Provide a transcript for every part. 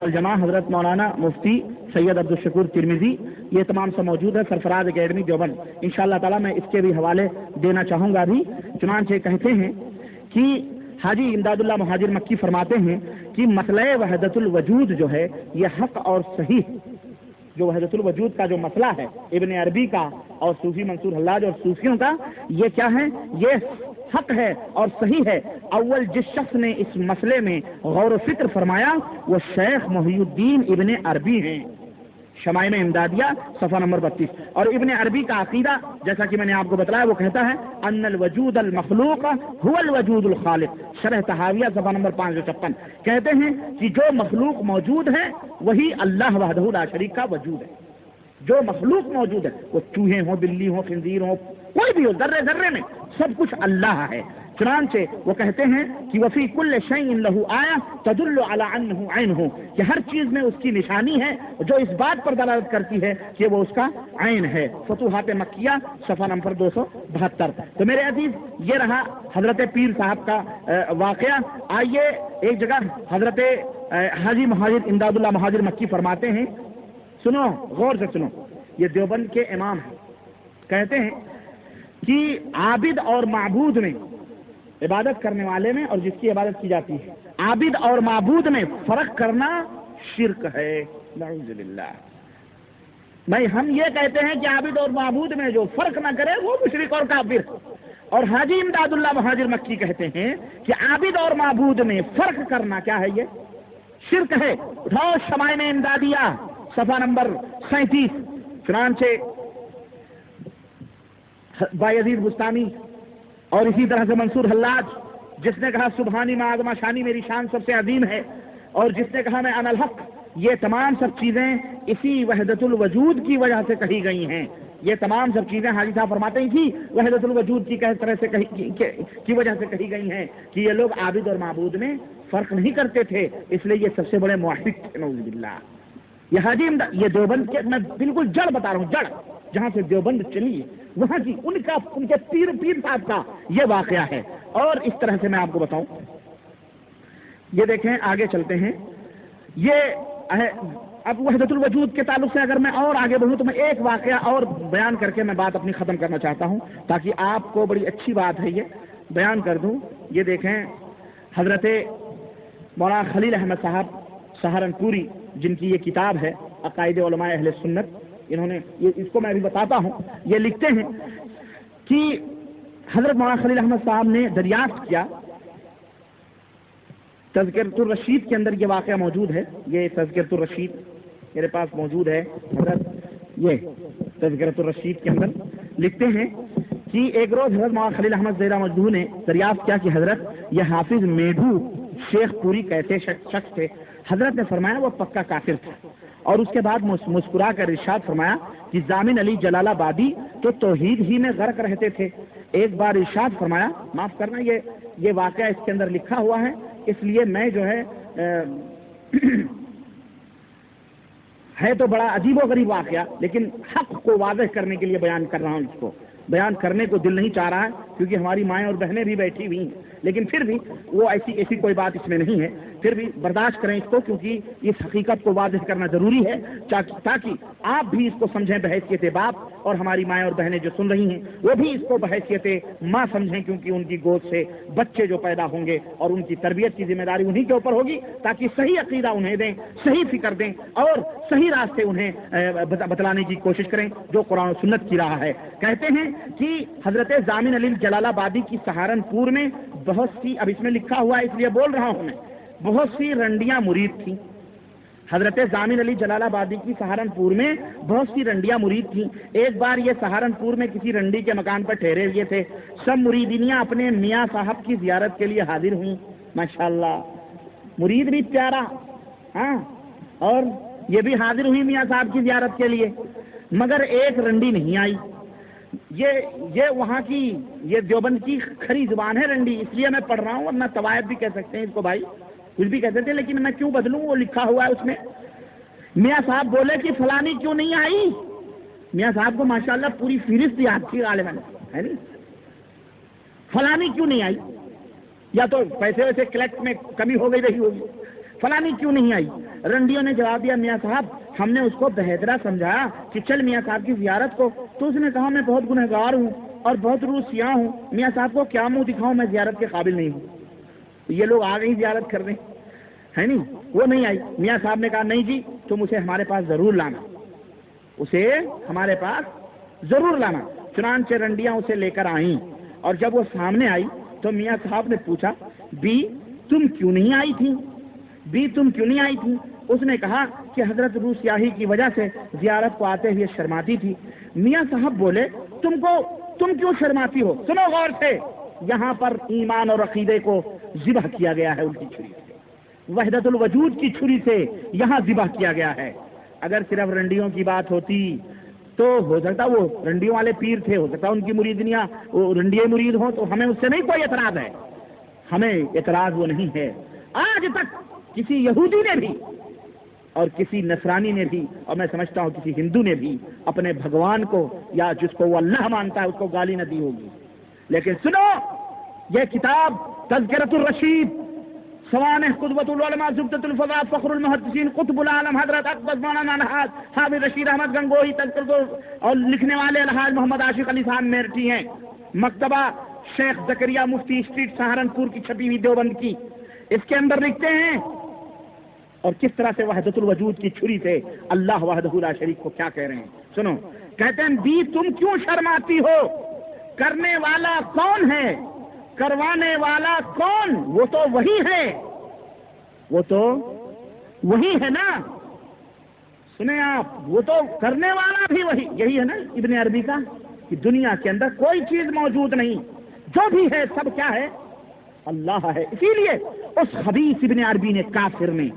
जमा हजरत मौलाना मुफ्ती सैयद अब्दुल शकूर तिरमिजी ये तमाम सब मौजूद है सरफराज अकेडमी देवबंद। इंशाअल्लाह ताला मैं इसके भी हवाले देना चाहूँगा अभी। चुनांचे कहते हैं कि हाजी इमदादुल्लाह मुहाजिर मक्की फरमाते हैं कि मसला वहदतुल वजूद जो है ये हक और सही, जो वहदतुल वजूद का जो मसला है इब्न अरबी का और सूफी मंसूर हल्लाज और सूफियों का, ये क्या है, ये हक है और सही है। अव्वल जिस शख्स ने इस मसले में गौर फिक्र फरमाया वो शेख मोहिउद्दीन इब्न अरबी हैं। शमाइल इमदादिया सफ़ा नंबर 32। और इब्न अरबी का अकीदा जैसा कि मैंने आपको बताया वो कहता है अन्नल वजूद अल मखलूक हुवल वजूदुल खालिक। शरह तहाविया सफ़ा नंबर 556 कहते हैं कि जो मखलूक मौजूद है वही अल्लाह वहदहु ला शरीक का वजूद है। जो मखलूक मौजूद है वो चूहे हो, बिल्ली हो, खिंजीर हो, कोई भी हो, दर्रे दर्रे में सब कुछ अल्लाह है। चुनांचे वो कहते हैं कि वफी कुल्ल शैइन लहू आया तदुल्लु अला अन्नहु ऐनहु, कि हर चीज में उसकी निशानी है जो इस बात पर दलालत करती है कि वो उसका ऐन है। फतूहात मक्किया सफ़ा नंबर 272। तो मेरे अजीज ये रहा हजरत पीर साहब का वाकया। आइए एक जगह हजरत हाजी मुहाजिर इमदादुल्लाह मुहाजिर मक्की फरमाते हैं, सुनो गौर से सुनो, ये देवबंद के इमाम हैं, कहते हैं कि आबिद और माबूद में, इबादत करने वाले में और जिसकी इबादत की जाती है, आबिद और माबूद में फर्क करना शिर्क है। नाउज़ुबिल्लाह। भाई हम ये कहते हैं कि आबिद और माबूद में जो फर्क ना करे वो मुशरिक और काफिर। और हाजी इमदादुल्लाह मुहाजिर मक्की कहते हैं कि आबिद और माबूद में फर्क करना क्या है, ये शिर्क है। उठाओ शमाइल इमदादिया सफ़ा नंबर 37। चुनांचे बायजीद बुस्तामी और इसी तरह से मंसूर हल्लाज, जिसने कहा सुबहानी माज़मा शानी मेरी शान सबसे अजीम है, और जिसने कहा मैं अनल हक, ये तमाम सब चीजें इसी वहदतुल वजूद की वजह से कही गई हैं। ये तमाम सब चीजें हाजी साहब फरमाते हैं कि वहदतुल वजूद की किस तरह से की वजह से कही गई हैं कि ये लोग आबिद और माबूद में फर्क नहीं करते थे, इसलिए ये सबसे बड़े मुआहिद थे। नऊज़ुबिल्लाह। ये हाजी ये देवबंद के, मैं बिल्कुल जड़ बता रहा हूँ, जड़ जहां से देवबंद चली वहां की उनके पीर साहब का ये वाकया है। और इस तरह से मैं आपको बताऊं, ये देखें आगे चलते हैं। ये अब वहदतुल वजूद के ताल्लुक से अगर मैं और आगे बढ़ूं तो मैं एक वाकया और बयान करके मैं बात अपनी खत्म करना चाहता हूं, ताकि आपको बड़ी अच्छी बात है ये बयान कर दूं। ये देखें हजरत मौलाना खलील अहमद साहब सहारनपुरी, जिनकी ये किताब है अकायद उलमाए अहले सुन्नत, इन्होंने ये, इसको मैं अभी बताता हूं। ये लिखते हैं कि हजरत मौलाना खलील अहमद साहब ने दरियाफ्त किया, तज़किरतुर रशीद के अंदर ये वाक़या मौजूद है। ये तज़किरतुर रशीद मेरे पास मौजूद है हजरत, ये तज़किरतुर रशीद के अंदर लिखते हैं कि एक रोज हजरत मौलाना खलील अहमद ज़ेरा मजदू ने दरियाफ्त किया कि हजरत यह हाफिज मेढू शेख पूरी कैसे शख्स थे। हजरत ने फरमाया वो पक्का काफिर था, और उसके बाद मुस्कुरा कर इरशाद फरमाया कि जामिन अली जलालाबादी तो तौहीद ही में गर्क रहते थे। एक बार इरशाद फरमाया, माफ करना ये वाकया इसके अंदर लिखा हुआ है, इसलिए मैं जो है तो बड़ा अजीबो गरीब वाकया, लेकिन हक को वाज़ेह करने के लिए बयान कर रहा हूँ। इसको बयान करने को दिल नहीं चाह रहा है क्योंकि हमारी माएँ और बहनें भी बैठी हुई हैं, लेकिन फिर भी वो ऐसी कोई बात इसमें नहीं है, फिर भी बर्दाश्त करें इसको, क्योंकि इस हकीकत को वाज़ेह करना जरूरी है ताकि आप भी इसको समझें बहैसियत बाप, और हमारी माएँ और बहनें जो सुन रही हैं वो भी इसको बहैसियत माँ समझें, क्योंकि उनकी गोद से बच्चे जो पैदा होंगे और उनकी तरबियत की जिम्मेदारी उन्हीं के ऊपर होगी, ताकि सही अकीदा उन्हें दें, सही फिक्र दें और सही रास्ते उन्हें बतलाने की कोशिश करें जो कुरान और सुन्नत की राह है। कहते हैं कि हजरत जामिन अली जलालाबादी की सहारनपुर में बहुत सी, अब इसमें लिखा हुआ है इसलिए बोल रहा हूं मैं, बहुत सी रंडियां मुरीद थी। हजरत जामिन अली जलालाबादी की सहारनपुर में बहुत सी रंडियां मुरीद थी। एक बार ये सहारनपुर में किसी रंडी के मकान पर ठहरे हुए थे। सब मुरीदिनियां अपने मियाँ साहब की जियारत के लिए हाजिर हुई। माशाल्लाह, मुरीद भी प्यारा, हाँ, और ये भी हाजिर हुई मियाँ साहब की जियारत के लिए, मगर एक रंडी नहीं आई। ये वहाँ की, ये देवबंद की खरी जुबान है रंडी, इसलिए मैं पढ़ रहा हूँ, वरना तवायब भी कह सकते हैं इसको, भाई कुछ भी कह सकते हैं, लेकिन मैं क्यों बदलूं, वो लिखा हुआ है उसमें। मियाँ साहब बोले कि फलानी क्यों नहीं आई। मियाँ साहब को माशाल्लाह पूरी फहरिस्त याद थी गालिबन, है नहीं, फलानी क्यों नहीं आई, या तो पैसे वैसे कलेक्ट में कमी हो गई रही होगी, فلانی کیوں نہیں آئی؟ رنڈیوں نے جواب دیا میاں صاحب ہم نے اس کو بہدرا سمجھایا کہ چل میاں صاحب کی زیارت کو، تو اس نے کہا میں بہت گنہگار ہوں اور بہت روح سیاہ ہوں، میاں صاحب کو کیا منہ دکھاؤں، میں زیارت کے قابل نہیں ہوں۔ یہ لوگ آ گئی زیارت کرنے، ہے نہیں، وہ نہیں آئی۔ میاں صاحب نے کہا نہیں جی تم اسے ہمارے پاس ضرور لانا، اسے ہمارے پاس ضرور لانا۔ چنانچہ رنڈیاں اسے لے کر آئیں، اور جب وہ سامنے آئی تو میاں صاحب نے پوچھا بی تم کیوں نہیں آئی تھی؟ بی تم کیوں نہیں آئی تھی؟ اس نے کہا کہ حضرت روح سیاہی کی وجہ سے زیارت کو آتے ہوئے شرماتی تھی۔ میاں صاحب بولے تم کیوں شرماتی ہو؟ سنو غور سے، یہاں پر ایمان اور عقیدے کو ذبح کیا گیا ہے ان کی چھری سے، وحدت الوجود کی چھری سے یہاں ذبح کیا گیا ہے۔ اگر صرف رنڈیوں کی بات ہوتی تو ہو سکتا وہ رنڈیوں والے پیر تھے، ہو سکتا ان کی مریدنیاں وہ رنڈیے مرید ہوں، تو ہمیں اس سے نہیں کوئی اعتراض ہے، ہمیں اعتراض وہ نہیں ہے۔ آج تک کسی یہودی نے بھی اور کسی نصرانی نے بھی، اور میں سمجھتا ہوں کسی ہندو نے بھی اپنے بھگوان کو یا جس کو وہ اللہ مانتا ہے اس کو گالی نہ دی ہوگی۔ لیکن سنو، یہ کتاب تذکرۃ الرشید، سوانح قدوۃ العلماء، زبدۃ الفضاء، فخر المحدثین، قطب العالم حضرت اقدس مولانا الحاج حافظ رشید احمد گنگوہی، تذکرۃ، اور لکھنے والے الحاج محمد عاشق علی صاحب میرٹھی ہیں، مکتبہ شیخ زکریا مفتی اسٹریٹ سہارنپور کی چھپی ہوئی دیوبند کی۔ اس کے اندر لکھتے ہیں اور کس طرح سے وحدت الوجود کی چھری سے اللہ وحدہ لا شریک کو کیا کہہ رہے ہیں۔ سنو، کہتے ہیں بی تم کیوں شرماتی ہو؟ کرنے والا کون ہے؟ کروانے والا کون؟ وہ تو وہی ہے، وہ تو وہی ہے نا۔ سنیں آپ، وہ تو کرنے والا بھی وہی، یہی ہے نا ابن عربی کا کہ دنیا کے اندر کوئی چیز موجود نہیں، جو بھی ہے سب کیا ہے؟ اللہ ہے۔ اسی لیے اس خبیث ابن عربی نے، کافر نے،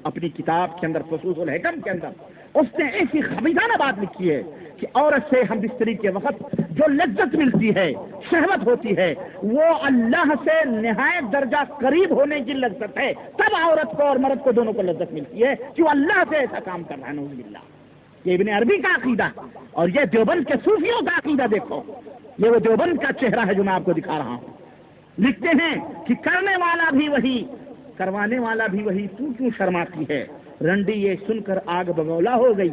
اپنی کتاب کے اندر فصوص الحکم کے اندر اس نے ایسی خبیثانہ بات لکھی ہے کہ عورت سے ہم بستری کے وقت جو لذت ملتی ہے، شہوت ہوتی ہے، وہ اللہ سے نہایت درجہ قریب ہونے کی لذت ہے۔ تب عورت کو اور مرد کو دونوں کو لذت ملتی ہے کہ وہ اللہ سے ایسا کام کر رہا ہے، نعوذ باللہ۔ یہ ابن عربی کا عقیدہ، اور یہ دیوبند کے صوفیوں کا عقیدہ دیکھو، یہ وہ دیوبند کا چہرہ ہے جو میں آپ کو دکھا رہا ہوں۔ لکھتے ہیں کہ کرنے والا بھی وہی، کروانے والا بھی وہی، تو کیوں شرماتی ہے؟ رنڈی یہ سن کر آگ بگولا ہو گئی۔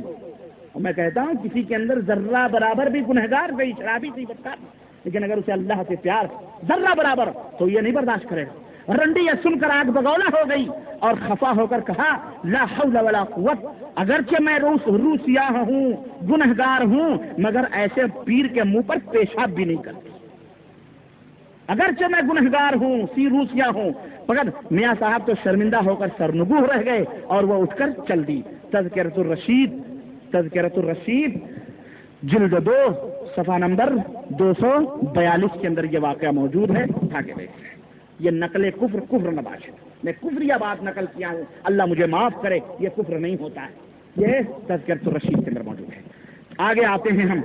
اور میں کہتا ہوں کسی کے اندر ذرہ برابر بھی گنہگار گئی، شرابی تھی، بدکار، لیکن اگر اسے اللہ سے پیار ذرہ برابر تو یہ نہیں برداشت کرے گا۔ رنڈی یہ سن کر آگ بگولا ہو گئی اور خفا ہو کر کہا لا حول ولا قوت، اگرچہ میں روح سیاہ ہوں، گنہگار ہوں، مگر ایسے پیر کے منہ پر پیشاب بھی نہیں کرتی۔ اگرچہ میں گنہگار ہوں، روح سیاہ ہوں، مگر میاں صاحب تو شرمندہ ہو کر سرنگو رہ گئے اور وہ اٹھ کر چل دی۔ تذکرۃ الرشید جلد 2 صفحہ نمبر 242 کے اندر یہ واقعہ موجود ہے، اٹھا کے دیکھیں۔ یہ نقل کفر نباشد، میں کفریہ بات نقل کیا ہوں، اللہ مجھے معاف کرے، یہ کفر نہیں ہوتا ہے، یہ تذکرۃ الرشید کے اندر موجود ہے۔ آگے آتے ہیں ہم